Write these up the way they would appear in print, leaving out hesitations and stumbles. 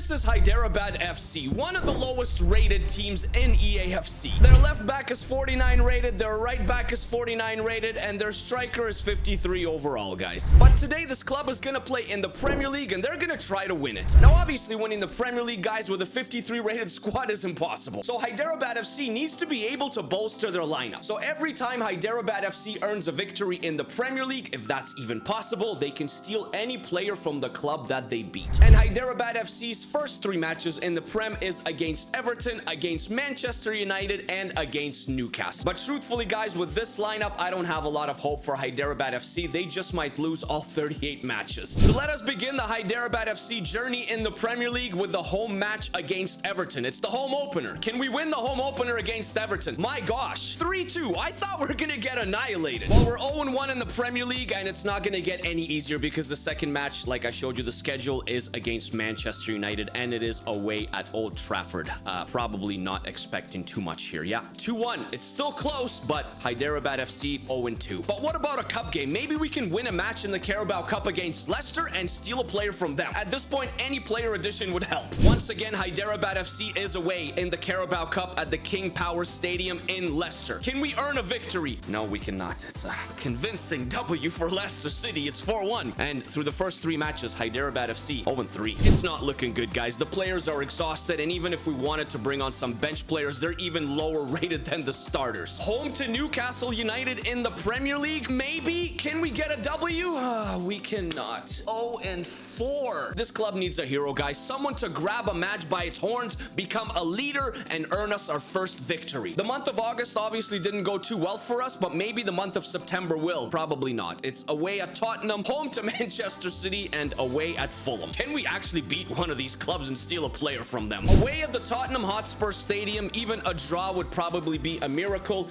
this is Hyderabad FC, one of the lowest rated teams in EAFC. Their left back is 49 rated, their right back is 49 rated, and their striker is 53 overall, guys. But today, this club is gonna play in the Premier League, and they're gonna try to win it. Now, obviously, winning the Premier League, guys, with a 53 rated squad is impossible. So Hyderabad FC needs to be able to bolster their lineup. So every time Hyderabad FC earns a victory in the Premier League, if that's even possible, they can steal any player from the club that they beat. And Hyderabad FC's first 3 matches in the Prem is against Everton, against Manchester United, and against Newcastle. But truthfully, guys, with this lineup, I don't have a lot of hope for Hyderabad FC. They just might lose all 38 matches. So let us begin the Hyderabad FC journey in the Premier League with the home match against Everton. It's the home opener. Can we win the home opener against Everton? My gosh, 3-2. I thought we were gonna get annihilated. Well, we're 0-1 in the Premier League, and it's not gonna get any easier because the second match, like I showed you the schedule, is against Manchester United, and it is away at Old Trafford. Probably not expecting too much here. Yeah, 2-1. It's still close, but Hyderabad FC 0-2. But what about a cup game? Maybe we can win a match in the Carabao Cup against Leicester and steal a player from them. At this point, any player addition would help. Once again, Hyderabad FC is away in the Carabao Cup at the King Power Stadium in Leicester. Can we earn a victory? No, we cannot. It's a convincing W for Leicester City. It's 4-1. And through the first 3 matches, Hyderabad FC 0-3. It's not looking good, guys. The players are exhausted, and even if we wanted to bring on some bench players, they're even lower rated than the starters. Home to Newcastle United in the Premier League, maybe? Can we get a W? We cannot. 0-4. This club needs a hero, guys. Someone to grab a match by its horns, become a leader, and earn us our first victory. The month of August obviously didn't go too well for us, but maybe the month of September will. Probably not. It's away at Tottenham, home to Manchester City, and away at Fulham. Can we actually beat one of these clubs and steal a player from them? Away at the Tottenham Hotspur Stadium, even a draw would probably be a miracle.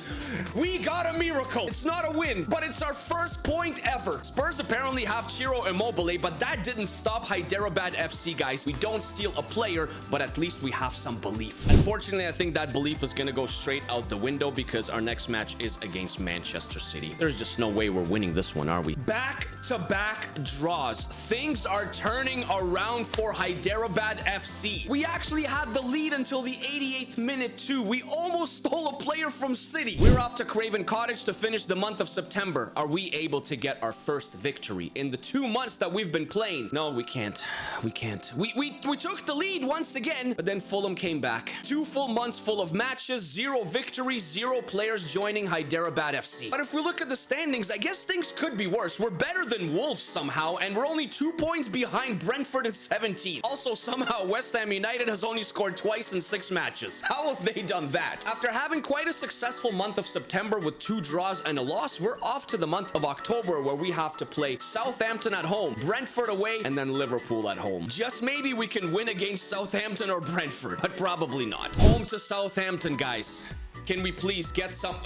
We got a miracle. It's not a win, but it's our first point ever. Spurs apparently have Ciro Immobile, but that didn't stop Hyderabad FC, guys. We don't steal a player, but at least we have some belief. Unfortunately, I think that belief is gonna go straight out the window because our next match is against Manchester City. There's just no way we're winning this one, are we? Back-to-back draws. Things are turning around for Hyderabad FC. We actually had the lead until the 88th minute too. We almost stole a player from City. We're off to Craven Cottage to finish the month of September. Are we able to get our first victory in the 2 months that we've been playing? No, we can't. We can't. We took the lead once again, but then Fulham came back. 2 full months full of matches, 0 victories, 0 players joining Hyderabad FC. But if we look at the standings, I guess things could be worse. We're better than Wolves somehow, and we're only 2 points behind Brentford at 17. Also, somehow West Ham United has only scored twice in 6 matches. How have they done that? After having quite a successful month of September with 2 draws and a loss, we're off to the month of October where we have to play Southampton at home, Brentford away, and then Liverpool at home. Just maybe we can win against Southampton or Brentford, but probably not. Home to Southampton, guys. Can we please get some...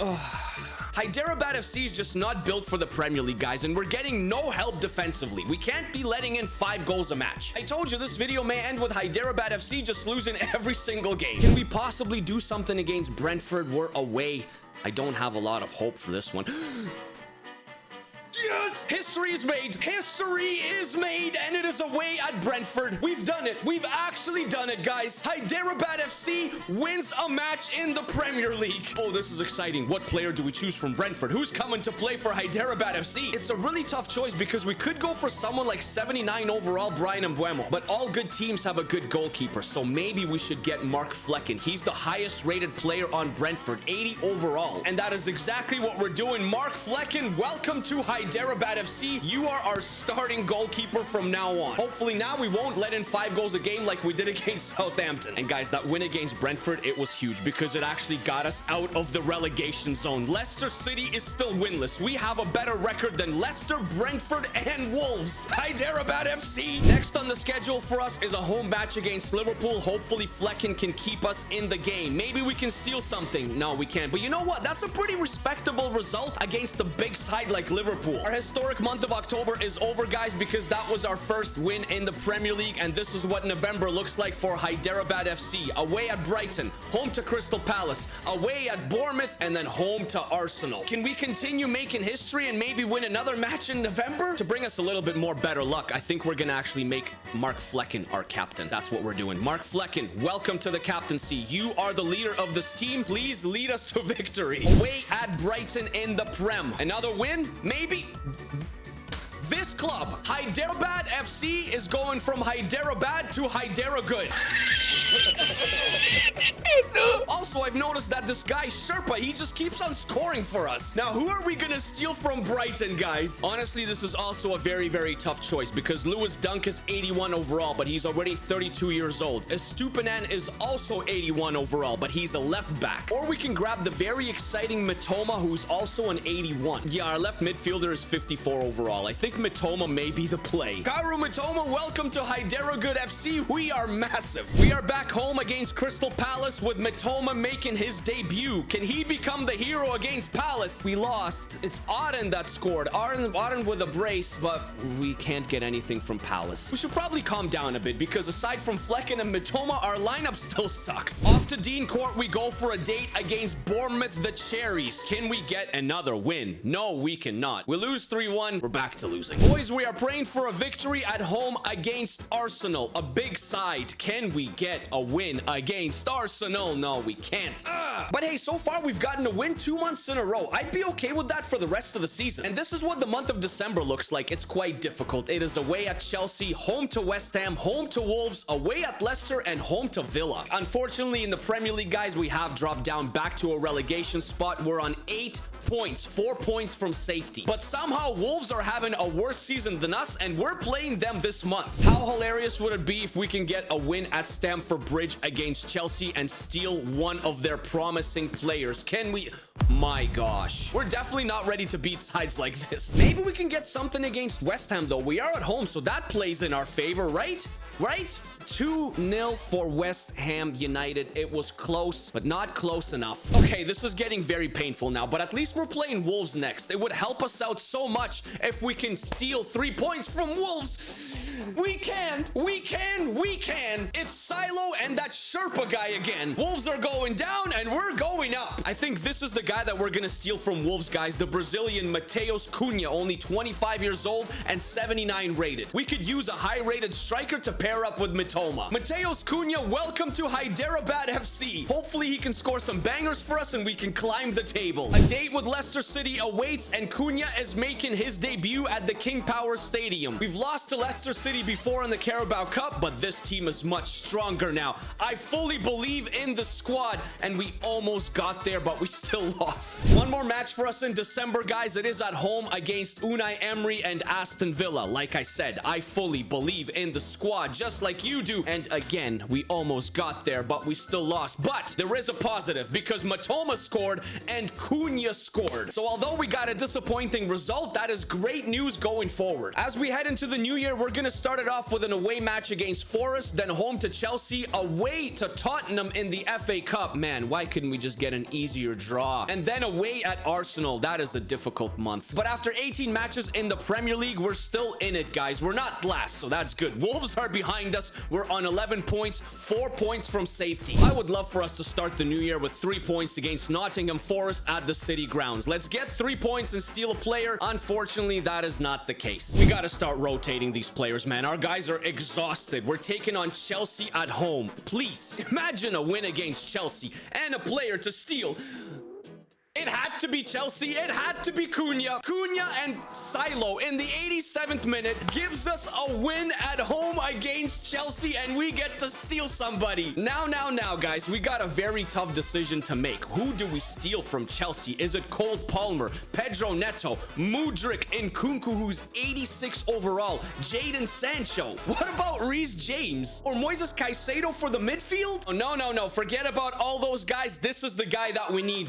Hyderabad FC is just not built for the Premier League, guys, and we're getting no help defensively. We can't be letting in 5 goals a match. I told you this video may end with Hyderabad FC just losing every single game. Can we possibly do something against Brentford? We're away. I don't have a lot of hope for this one. Yes! History is made. History is made, and it is away at Brentford. We've done it. We've actually done it, guys. Hyderabad FC wins a match in the Premier League. Oh, this is exciting. What player do we choose from Brentford? Who's coming to play for Hyderabad FC? It's a really tough choice because we could go for someone like 79 overall Brian Mbuemo, but all good teams have a good goalkeeper, so maybe we should get Mark Flecken. He's the highest rated player on Brentford, 80 overall, and that is exactly what we're doing. Mark Flecken, welcome to Hyderabad FC. You are our starting goalkeeper from now on. Hopefully now we won't let in 5 goals a game like we did against Southampton. And guys, that win against Brentford, it was huge because it actually got us out of the relegation zone. Leicester City is still winless. We have a better record than Leicester, Brentford, and Wolves. Hyderabad FC. Next on the schedule for us is a home match against Liverpool. Hopefully Flecken can keep us in the game. Maybe we can steal something. No, we can't. But you know what? That's a pretty respectable result against a big side like Liverpool. Our historical historic month of October is over, guys, because that was our first win in the Premier League, and this is what November looks like for Hyderabad FC. Away at Brighton, home to Crystal Palace, away at Bournemouth, and then home to Arsenal. Can we continue making history and maybe win another match in November? To bring us a little bit more better luck, I think we're gonna actually make Mark Flecken our captain. That's what we're doing. Mark Flecken, welcome to the captaincy. You are the leader of this team. Please lead us to victory. Away at Brighton in the Prem. Another win? Maybe. This club, Hyderabad FC, is going from Hyderabad to Hyderabad. Also, I've noticed that this guy, Sherpa, he just keeps on scoring for us. Now, who are we gonna steal from Brighton, guys? Honestly, this is also a very, very tough choice because Lewis Dunk is 81 overall, but he's already 32 years old. Estupinan is also 81 overall, but he's a left back. Or we can grab the very exciting Mitoma, who's also an 81. Yeah, our left midfielder is 54 overall. I think Mitoma may be the play. Kaoru Mitoma, welcome to Hyderabad FC. We are massive. We are back home against Crystal Palace with Mitoma making his debut. Can he become the hero against Palace? We lost. It's Auden that scored. Auden with a brace, but we can't get anything from Palace. We should probably calm down a bit because aside from Flecken and Mitoma, our lineup still sucks. Off to Dean Court, we go for a date against Bournemouth the Cherries. Can we get another win? No, we cannot. We lose 3-1. We're back to losing. Boys, we are praying for a victory at home against Arsenal. A big side. Can we get a win against Arsenal? No, we can't. But hey, so far we've gotten a win 2 months in a row. I'd be okay with that for the rest of the season. And this is what the month of December looks like. It's quite difficult. It is away at Chelsea, home to West Ham, home to Wolves, away at Leicester, and home to Villa. Unfortunately, in the Premier League, guys, we have dropped down back to a relegation spot. We're on 8 points, 4 points from safety. But somehow Wolves are having a worse season than us, and we're playing them this month. How hilarious would it be if we can get a win at Stamford Bridge against Chelsea and steal one of their promising players? Can we? My gosh. We're definitely not ready to beat sides like this. Maybe we can get something against West Ham, though. We are at home, so that plays in our favor, right? Right? 2-0 for West Ham United. It was close, but not close enough. Okay, this is getting very painful now, but at least we're playing Wolves next. It would help us out so much if we can steal 3 points from Wolves. We can. It's Silo and that Sherpa guy again. Wolves are going down and we're going up. I think this is the guy that we're gonna steal from Wolves, guys. The Brazilian Mateus Cunha, only 25 years old and 79 rated. We could use a high-rated striker to pair up with Mitoma. Mateus Cunha, welcome to Hyderabad FC. Hopefully he can score some bangers for us and we can climb the table. A date with Leicester City awaits and Cunha is making his debut at the King Power Stadium. We've lost to Leicester City before in the Carabao Cup, but this team is much stronger now. I fully believe in the squad, and we almost got there, but we still lost. One more match for us in December, guys. It is at home against Unai Emery and Aston Villa. Like I said, I fully believe in the squad, just like you do. And again, we almost got there, but we still lost. But there is a positive because Mitoma scored and Cunha scored. So although we got a disappointing result, that is great news going forward. As we head into the new year, we're going to start it off with an away match against Forest, then home to Chelsea, away to Tottenham in the FA Cup. Man, why couldn't we just get an easier draw? And then away at Arsenal. That is a difficult month. But after 18 matches in the Premier League, we're still in it, guys. We're not last, so that's good. Wolves are behind us. We're on 11 points, 4 points from safety. I would love for us to start the new year with 3 points against Nottingham Forest at the City Grounds. Let's get 3 points and steal a player. Unfortunately, that is not the case. We got to start rotating these players, man. Our guys are exhausted. We're taking on Chelsea at home. Please, imagine a win against Chelsea and a player to steal. It had to be Chelsea. It had to be Cunha. Cunha and Silo in the 87th minute gives us a win at home against Chelsea, and we get to steal somebody. Now, guys, we got a very tough decision to make. Who do we steal from Chelsea? Is it Cole Palmer, Pedro Neto, Mudryk Nkunku, who's 86 overall, Jadon Sancho? What about Reece James or Moises Caicedo for the midfield? Oh, no. Forget about all those guys. This is the guy that we need.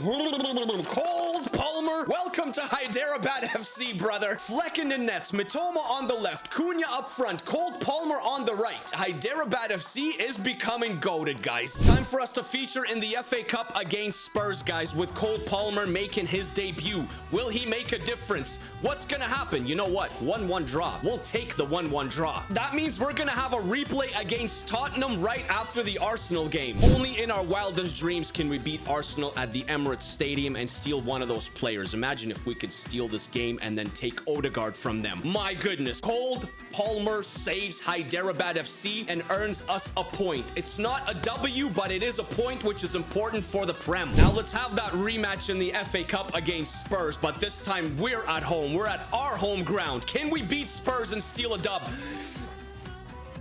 Cold Palmer. Welcome to Hyderabad FC, brother. Fleck in the nets. Mitoma on the left. Cunha up front. Cold Palmer on the right. Hyderabad FC is becoming goated, guys. Time for us to feature in the FA Cup against Spurs, guys, with Cold Palmer making his debut. Will he make a difference? What's gonna happen? You know what? 1-1 draw. We'll take the 1-1 draw. That means we're gonna have a replay against Tottenham right after the Arsenal game. Only in our wildest dreams can we beat Arsenal at the Emirates Stadium and steal one of those players. Imagine if we could steal this game and then take Odegaard from them. My goodness. Cold Palmer saves Hyderabad FC and earns us a point. It's not a W, but it is a point, which is important for the Prem. Now let's have that rematch in the FA Cup against Spurs, but this time we're at home. We're at our home ground. Can we beat Spurs and steal a dub?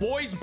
Boys.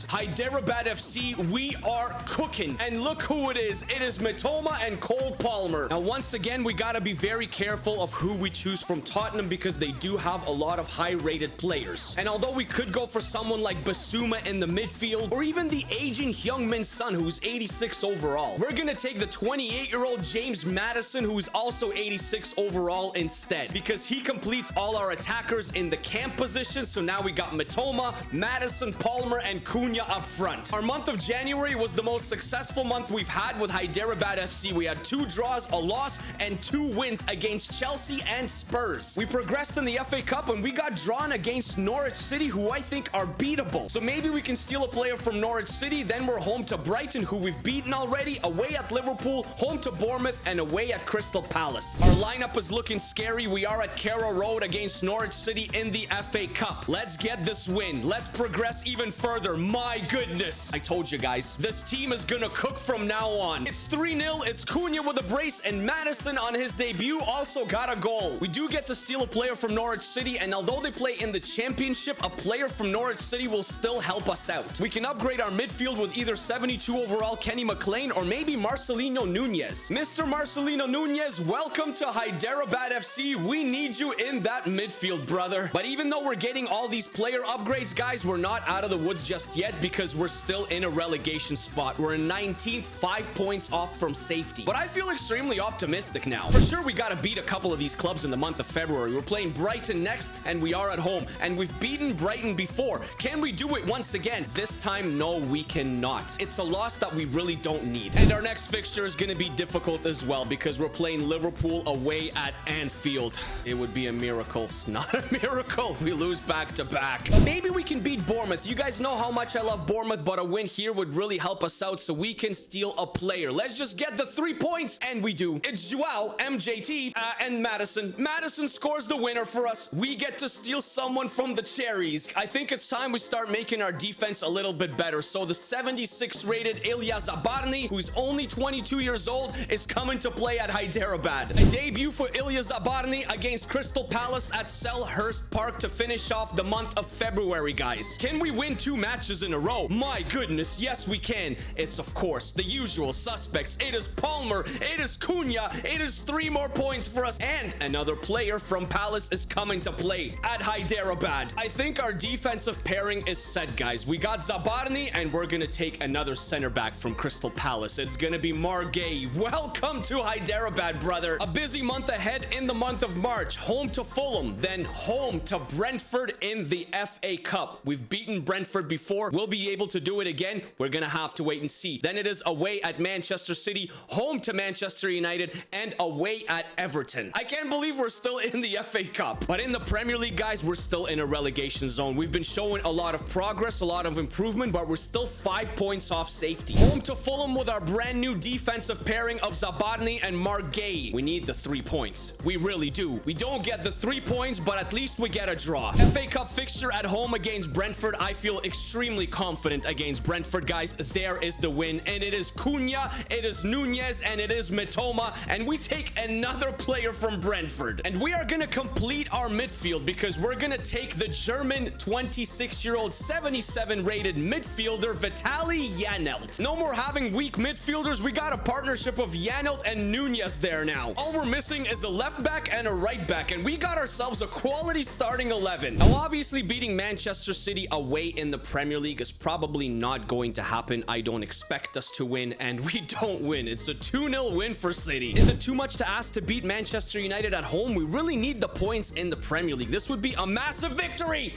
Hyderabad FC, we are cooking. And look who it is. It is Mitoma and Cole Palmer. Now, once again, we got to be very careful of who we choose from Tottenham because they do have a lot of high-rated players. And although we could go for someone like Basuma in the midfield or even the aging Heung-min Son, who's 86 overall, we're going to take the 28-year-old James Maddison, who is also 86 overall instead because he completes all our attackers in the camp position. So now we got Mitoma, Maddison, Palmer, and Cunha up front. Our month of January was the most successful month we've had with Hyderabad FC. We had 2 draws, a loss, and 2 wins against Chelsea and Spurs. We progressed in the FA Cup and we got drawn against Norwich City, who I think are beatable. So maybe we can steal a player from Norwich City. Then we're home to Brighton, who we've beaten already, away at Liverpool, home to Bournemouth, and away at Crystal Palace. Our lineup is looking scary. We are at Carrow Road against Norwich City in the FA Cup. Let's get this win. Let's progress even further. My goodness. I told you guys, this team is gonna cook from now on. It's 3-0. It's Cunha with a brace, and Maddison on his debut also got a goal. We do get to steal a player from Norwich City, and although they play in the championship, a player from Norwich City will still help us out. We can upgrade our midfield with either 72 overall Kenny McLean or maybe Marcelino Nunez. Mr. Marcelino Nunez, welcome to Hyderabad FC. We need you in that midfield, brother. But even though we're getting all these player upgrades, guys, we're not out of the woods just yet because we're still in a relegation spot. We're in 19th, 5 points off from safety. But I feel extremely optimistic now. For sure, we got to beat a couple of these clubs in the month of February. We're playing Brighton next, and we are at home. And we've beaten Brighton before. Can we do it once again? This time, no, we cannot. It's a loss that we really don't need. And our next fixture is going to be difficult as well because we're playing Liverpool away at Anfield. It would be a miracle. It's not a miracle. We lose back to back. But maybe we can beat Bournemouth. You guys know how much I love Bournemouth, but a win here would really help us out so we can steal a player. Let's just get the 3 points, and we do. It's Joao, MJT, and Maddison. Maddison scores the winner for us. We get to steal someone from the Cherries. I think it's time we start making our defense a little bit better. So the 76-rated Ilya Zabarny, who's only 22 years old, is coming to play at Hyderabad. A debut for Ilya Zabarny against Crystal Palace at Selhurst Park to finish off the month of February, guys. Can we win 2 matches in a row? My goodness, yes we can. It's of course the usual suspects. It is Palmer, it is Cunha, it is 3 more points for us, and another player from Palace is coming to play at Hyderabad. I think our defensive pairing is set, guys. We got Zabarny, and we're gonna take another center back from Crystal Palace. It's gonna be Margay. Welcome to Hyderabad, brother. A busy month ahead in the month of March. Home to Fulham, then home to Brentford in the FA Cup. We've beaten Brentford before. We'll be able to do it again. We're gonna have to wait and see. Then it is away at Manchester City, home to Manchester United, and away at Everton. I can't believe we're still in the FA Cup. But in the Premier League, guys, we're still in a relegation zone. We've been showing a lot of progress, a lot of improvement, but we're still 5 points off safety. Home to Fulham with our brand new defensive pairing of Zabarny and Margay. We need the 3 points. We really do. We don't get the 3 points, but at least we get a draw. FA Cup fixture at home against Brentford. I feel extremely confident against Brentford, guys. There is the win, and it is Cunha, it is Nunez, and it is Mitoma, and we take another player from Brentford. And we are going to complete our midfield because we're going to take the German 26-year-old 77-rated midfielder Vitaly Janelt. No more having weak midfielders. We got a partnership of Janelt and Nunez there now. All we're missing is a left back and a right back, and we got ourselves a quality starting 11. Now, obviously, beating Manchester City away in the Premier League is probably not going to happen. I don't expect us to win, and we don't win. It's a 2-0 win for City. Is it too much to ask to beat Manchester United at home? We really need the points in the Premier League. This would be a massive victory.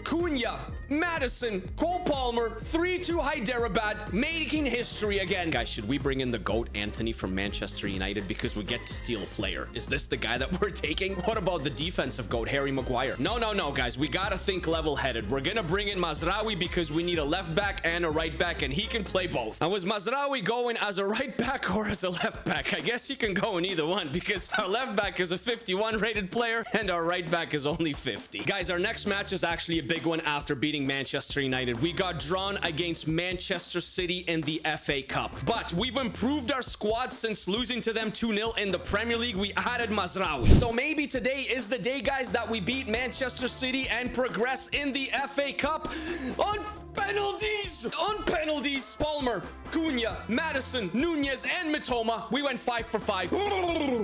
Cunha, Madison, Cole Palmer, 3-2 Hyderabad, making history again. Guys, should we bring in the GOAT Anthony from Manchester United because we get to steal a player? Is this the guy that we're taking? What about the defensive GOAT, Harry Maguire? No, guys. We gotta think level-headed. We're gonna bring in Mazraoui because we need a left back and a right back, and he can play both. Now, was Mazraoui going as a right back or as a left back? I guess he can go in either one because our left back is a 51 rated player and our right back is only 50. Guys, our next match is actually a big one after beating Manchester United. We got drawn against Manchester City in the FA Cup, but we've improved our squad since losing to them 2-0 in the Premier League. We added Mazraoui. So maybe today is the day, guys, that we beat Manchester City and progress in the FA Cup on penalties. On penalties. Palmer, Cunha, Madison, Nunez, and Mitoma. We went 5 for 5.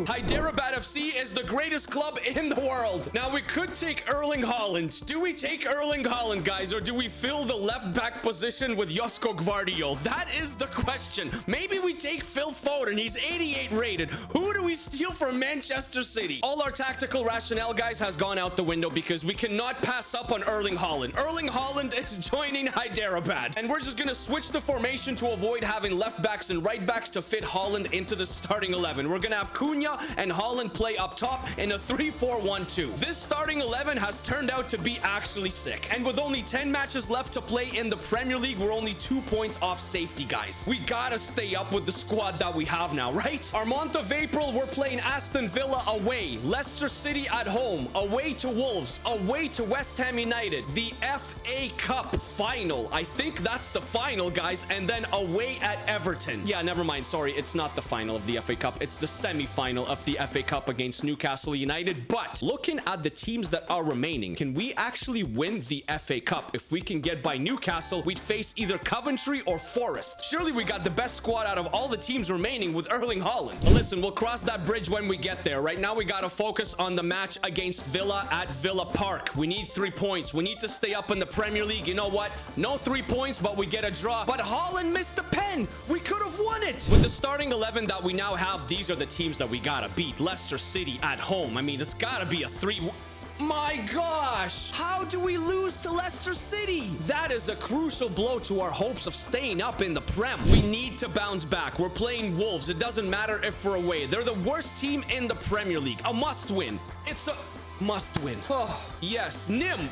Hyderabad FC is the greatest club in the world. Now, we could take Erling Haaland. Do we take Erling Haaland, guys, or do we fill the left back position with Josko Gvardiol? That is the question. Maybe we take Phil Foden. He's 88 rated. Who do we steal from Manchester City? All our tactical rationale, guys, has gone out the window because we cannot pass up on Erling Haaland. Erling Haaland is joining Hyderabad, and we're just gonna switch the formation to avoid having left backs and right backs to fit Haaland into the starting 11. We're gonna have Cunha and Haaland play up top in a 3-4-1-2. This starting 11 has turned out to be actually sick, and with only 10 matches left to play in the Premier League, we're only 2 points off safety, guys. We gotta stay up with the squad that we have now, right? Our month of April, we're playing Aston Villa away, Leicester City at home, away to Wolves, away to West Ham United, the FA Cup final. I think that's the final, guys, and then away at Everton. Yeah, never mind. Sorry, it's not the final of the FA Cup. It's the semi-final of the FA Cup against Newcastle United. But looking at the teams that are remaining, can we actually win the FA Cup? If we can get by Newcastle, we'd face either Coventry or Forest. Surely we got the best squad out of all the teams remaining with Erling Haaland. But listen, we'll cross that bridge when we get there. Right now, we got to focus on the match against Villa at Villa Park. We need 3 points. We need to stay up in the Premier League. You know what? No 3 points, but we get a draw. But Haaland missed a pen. We could have won it. With the starting 11 that we now have, these are the teams that we gotta beat. Leicester City at home. I mean, it's gotta be a 3... My gosh, how do we lose to Leicester City? That is a crucial blow to our hopes of staying up in the Prem. We need to bounce back. We're playing Wolves. It doesn't matter if we're away. They're the worst team in the Premier League. A must win. It's a must win. Oh, yes. Nim,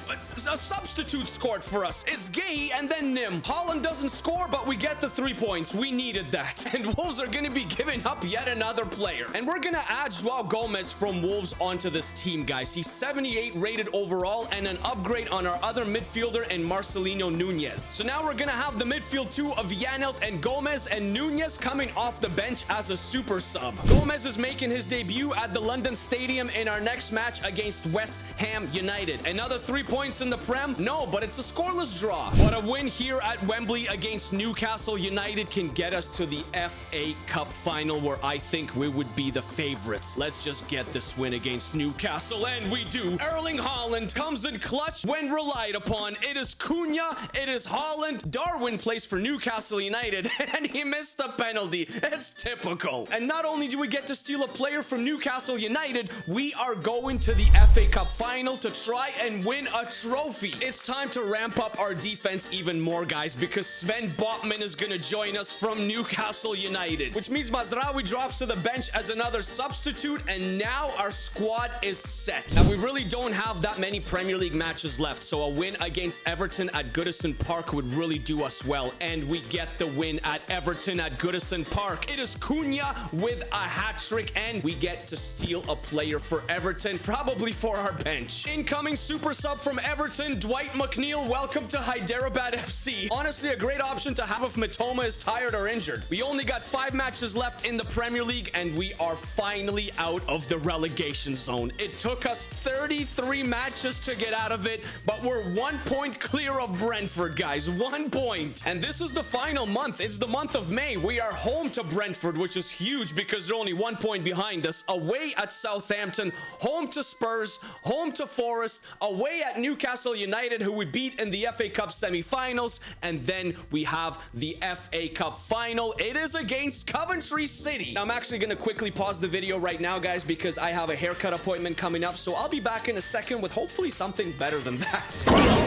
a substitute scored for us. It's Gay and then Nim. Haaland doesn't score, but we get the 3 points. We needed that. And Wolves are going to be giving up yet another player. And we're going to add Joao Gomez from Wolves onto this team, guys. He's 78 rated overall and an upgrade on our other midfielder in Marcelino Nunez. So now we're going to have the midfield two of Janelt and Gomez, and Nunez coming off the bench as a super sub. Gomez is making his debut at the London Stadium in our next match against West Ham United. Another 3 points in the Prem? No, but it's a scoreless draw. But a win here at Wembley against Newcastle United can get us to the FA Cup final, where I think we would be the favorites. Let's just get this win against Newcastle, and we do. Erling Haaland comes in clutch when relied upon. It is Cunha, it is Haaland. Darwin plays for Newcastle United, and he missed a penalty. It's typical. And not only do we get to steal a player from Newcastle United, we are going to the FA Cup final to try and win a trophy. It's time to ramp up our defense even more, guys, because Sven Botman is going to join us from Newcastle United, which means Mazraoui drops to the bench as another substitute, and now our squad is set. Now, we really don't have that many Premier League matches left, so a win against Everton at Goodison Park would really do us well, and we get the win at Everton at Goodison Park. It is Cunha with a hat-trick, and we get to steal a player for Everton, probably for our bench. Incoming super sub from Everton, Dwight McNeil. Welcome to Hyderabad FC. Honestly, a great option to have if Mitoma is tired or injured. We only got 5 matches left in the Premier League, and we are finally out of the relegation zone. It took us 33 matches to get out of it, but we're 1 point clear of Brentford, guys. 1 point. And this is the final month. It's the month of May. We are home to Brentford, which is huge because they're only 1 point behind us. Away at Southampton, home to Spurs, Spurs, home to Forest, away at Newcastle United, who we beat in the FA Cup semi-finals, and then we have the FA Cup final. It is against Coventry City. Now, I'm actually going to quickly pause the video right now, guys, because I have a haircut appointment coming up, so I'll be back in a second with hopefully something better than that.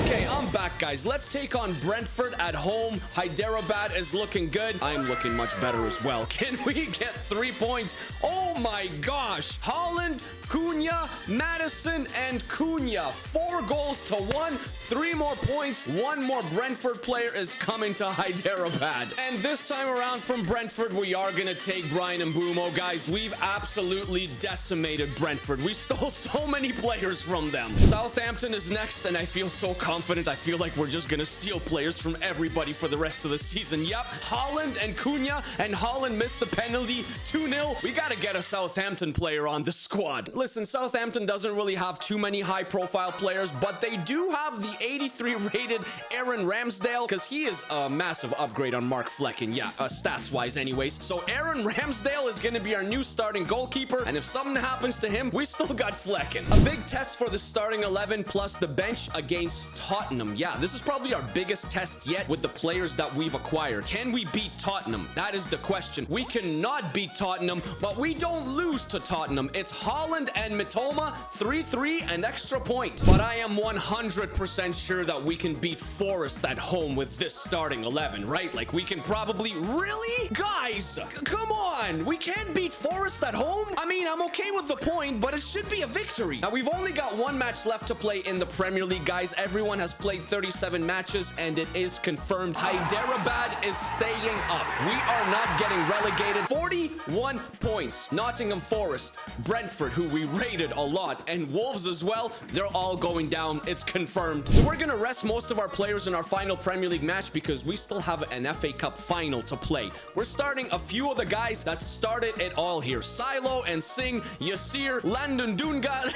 Okay, I'm back, guys. Let's take on Brentford at home. Hyderabad is looking good. I'm looking much better as well. Can we get 3 points? Oh my gosh. Haaland, Cunha, Madison, and Cunha. 4 goals to 1. 3 more points. 1 more Brentford player is coming to Hyderabad. And this time around from Brentford, we are going to take Brian Mbeumo, guys. We've absolutely decimated Brentford. We stole so many players from them. Southampton is next, and I feel so confident. I feel like we're just going to steal players from everybody for the rest of the season. Yep, Haaland and Cunha, and Haaland missed the penalty. 2-0. We got to get a Southampton player on the squad. Listen, Southampton doesn't really have too many high-profile players, but they do have the 83-rated Aaron Ramsdale, because he is a massive upgrade on Mark Flecken. Yeah, stats-wise anyways. So Aaron Ramsdale is going to be our new starting goalkeeper, and if something happens to him, we still got Flecken. A big test for the starting 11 plus the bench against Tottenham. Yeah, this is probably our biggest test yet with the players that we've acquired. Can we beat Tottenham? That is the question. We cannot beat Tottenham, but we don't lose to Tottenham. It's Haaland and Mitoma, 3-3 and extra point. But I am 100% sure that we can beat Forest at home with this starting 11, right? Like, we can probably... Really? Guys, come on. We can't beat Forest at home? I mean, I'm okay with the point, but it should be a victory. Now, we've only got 1 match left to play in the Premier League, guys. Everyone has played 37 matches, and it is confirmed. Hyderabad is staying up. We are not getting relegated. 41 points. Nottingham Forest, Brentford, who we rated a lot, and Wolves as well. They're all going down. It's confirmed. So we're going to rest most of our players in our final Premier League match because we still have an FA Cup final to play. We're starting a few of the guys that started it all here. Silo and Singh, Yasir, Landon Dunga.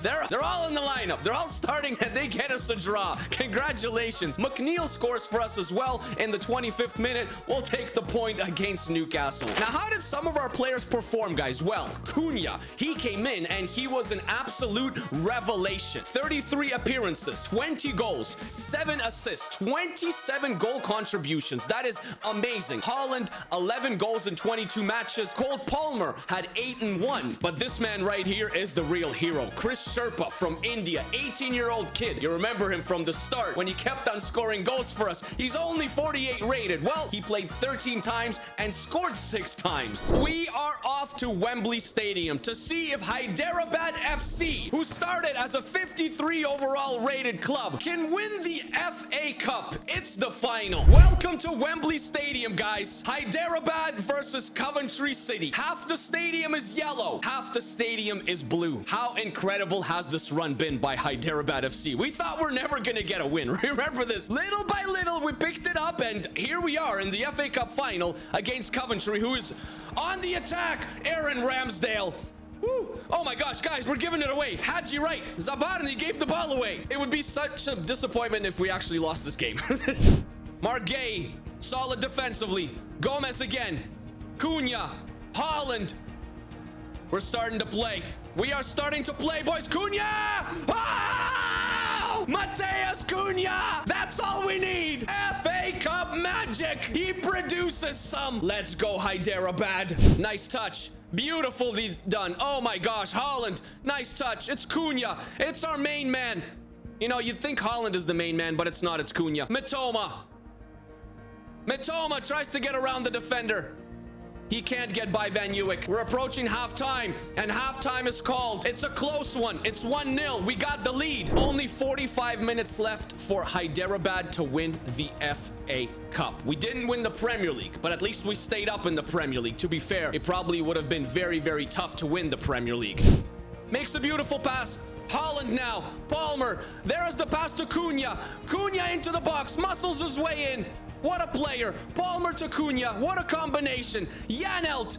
they're all in the lineup. They're all starting, and they get us a draw. Congratulations. McNeil scores for us as well in the 25th minute. We'll take the point against Newcastle. Now, how did some of our players perform, guys? Well, Cunha, he came in and he was an absolute revelation. 33 appearances, 20 goals, 7 assists, 27 goal contributions. That is amazing. Haaland, 11 goals in 22 matches. Cole Palmer had 8 and 1. But this man right here is the real hero. Chris Sherpa from India, 18-year-old kid. You remember him from the start when he kept on scoring goals for us. He's only 48 rated. Well, he played 13 times and scored 6 times. We are off to Wembley Stadium to see if Hyderabad FC, who started as a 53 overall rated club, can win the FA Cup. It's the final. Welcome to Wembley Stadium, guys. Hyderabad versus Coventry City. Half the stadium is yellow, half the stadium is blue. How incredible has this run been by Hyderabad FC? We thought we're never gonna get a win. Remember this? Little by little, we picked it up, and here we are in the FA Cup final against Coventry, who is on the attack. Aaron Ramsdale. Woo. Oh my gosh, guys, we're giving it away. Hadji right. Zabarni gave the ball away. It would be such a disappointment if we actually lost this game. Margay, solid defensively. Gomez again. Cunha. Haaland. We're starting to play. We are starting to play, boys. Cunha! Oh! Mateus Cunha! That's all we need. FA Cup magic. He produces some. Let's go, Hyderabad. Nice touch. Beautifully done. Oh my gosh, Haaland. Nice touch. It's Cunha. It's our main man. You know, you'd think Haaland is the main man, but it's not. It's Cunha. Mitoma. Mitoma tries to get around the defender. He can't get by Van Uyck. We're approaching halftime, and halftime is called. It's a close one. It's 1-0. We got the lead. Only 45 minutes left for Hyderabad to win the FA Cup. We didn't win the Premier League, but at least we stayed up in the Premier League. To be fair, it probably would have been very, very tough to win the Premier League. Makes a beautiful pass. Haaland now. Palmer. There's the pass to Cunha. Cunha into the box. Muscles his way in. What a player. Palmer to Cunha. What a combination. Janelt.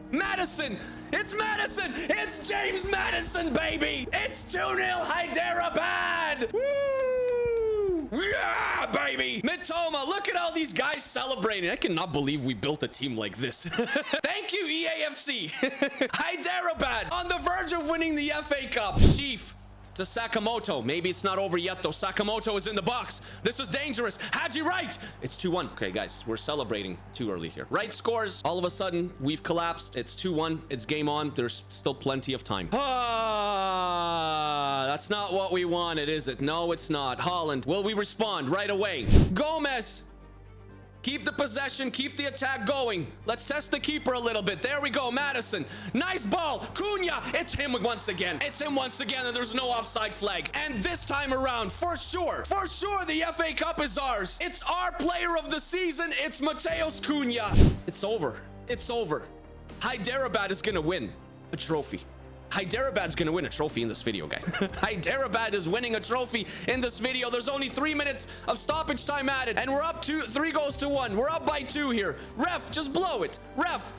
Madison. It's Madison. It's James Madison, baby. It's 2-0 Hyderabad. Woo! Yeah, baby. Mitoma, look at all these guys celebrating. I cannot believe we built a team like this. Thank you, EAFC. Hyderabad on the verge of winning the FA Cup. Chief to Sakamoto. Maybe it's not over yet, though. Sakamoto is in the box. This is dangerous. Haji Wright. It's 2-1. Okay, guys, we're celebrating too early here. Wright scores. All of a sudden, we've collapsed. It's 2-1. It's game on. There's still plenty of time. Ah, that's not what we wanted, is it? No, it's not. Haaland. Will we respond right away? Gomez. Keep the possession. Keep the attack going. Let's test the keeper a little bit. There we go. Madison. Nice ball. Cunha. It's him once again. It's him once again, and there's no offside flag. And this time around, for sure, the FA Cup is ours. It's our player of the season. It's Mateus Cunha. It's over. It's over. Hyderabad is going to win a trophy. Hyderabad's gonna win a trophy in this video, guys. Hyderabad is winning a trophy in this video. There's only 3 minutes of stoppage time added, and we're up 3 goals to 1. We're up by 2 here. Ref, just blow it. Ref.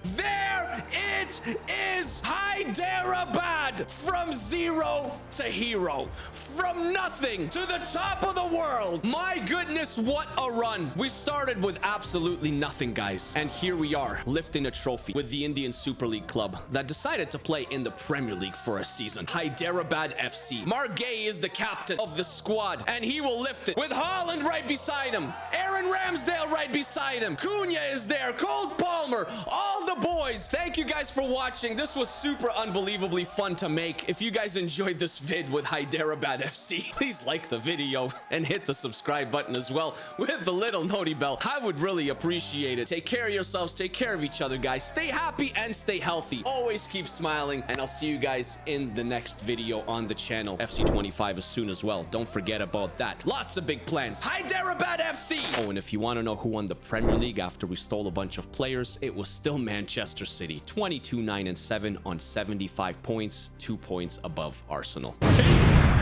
There it is. Hyderabad from 0 to hero, from nothing to the top of the world. My goodness, what a run. We started with absolutely nothing, guys, and here we are lifting a trophy with the Indian Super League club that decided to play in the Premier League for a season. Hyderabad FC. Margay is the captain of the squad, and he will lift it with Haaland right beside him, Aaron Ramsdale right beside him, Cunha is there, Cole Palmer, all the boys. Thank you guys for watching. This was super unbelievably fun to make. If you guys enjoyed this vid with Hyderabad FC, please like the video and hit the subscribe button as well with the little noti bell. I would really appreciate it. Take care of yourselves. Take care of each other, guys. Stay happy and stay healthy. Always keep smiling, and I'll see you guys in the next video on the channel. FC 25 is soon as well. Don't forget about that. Lots of big plans. Hyderabad FC. Oh, and if you want to know who won the Premier League after we stole a bunch of players, it was still Manchester City. 22-9-7 on 75 points, 2 points above Arsenal. Peace.